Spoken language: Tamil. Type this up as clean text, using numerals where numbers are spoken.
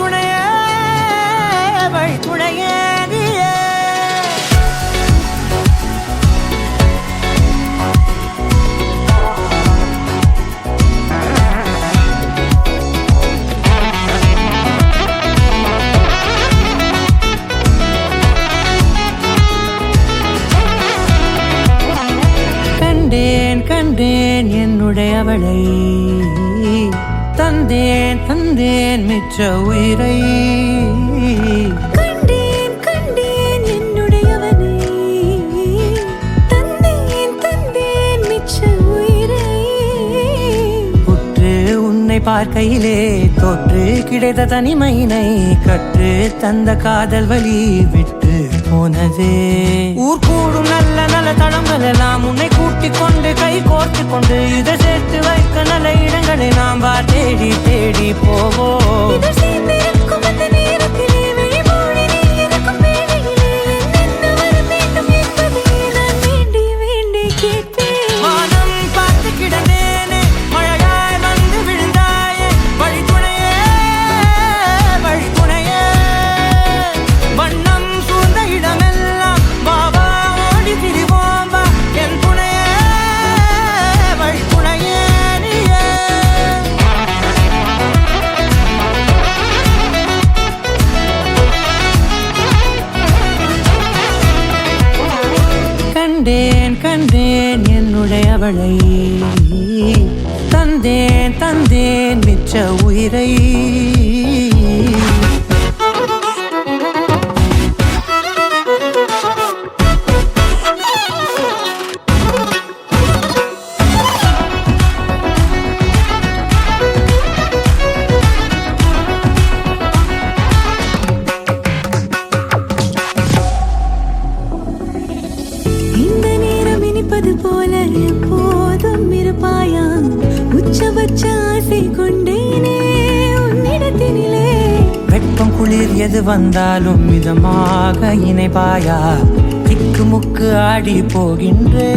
துணையே வழி துணையே நீயே. கண்டேன் கண்டேன் என்னுடையவளை, தந்தேன் தந்தேன் மிச்ச உயிரை. கண்டேன் கண்டேன் என்னுடையவனை, தந்தேன் தந்தேன் மிச்ச உயிரை. உற்று உன்னை பார்க்கையிலே தோற்று கிடைத்த தனிமையினை கற்று தந்த காதல் வழி விட்டு போனதே. ஊர் கூடும் நல்ல நல்ல தளங்கள் எல்லாம் உன்னை கூட்டிக் கொண்டு கை கோர்த்து கொண்டு இதை சேர்த்து வைக்க நல்ல இடங்களை நாம் தேடி தேடி போவோம். இதழ் சேர்ந்திருக்கும் அந்த நேரத்திலே விழிமூடி நீ இருக்கும் வேளையிலே என்னென்ன வர வேண்டும் என்பதை நான் வேண்டி வேண்டி கேட்பேன். வானம் பார்த்து கிடந்தேனே, மழையாய் வந்து விழுந்தாயே, வழி துணையே வழி துணையே. வண்ணம் சூழ்ந்த இடமெல்லாம் பாபா ஓடி திரிவோம் வா, என் துணையே வழி துணையே நீயே. கண்டேன் கண்டேன் என்னுடையவளை, தந்தேன் தந்தேன் மிச்ச உயிரை. இந்த நேரம் இனிப்பது போல எப்போதும் இருப்பாயா, உச்சபட்ச ஆசை கொண்டேனே உன்னிடத்தினிலே. வெப்பம் குளிர் எது வந்தாலும் மிதமாக இணைப்பாயா, திக்கு முக்கு ஆடி போகின்றே.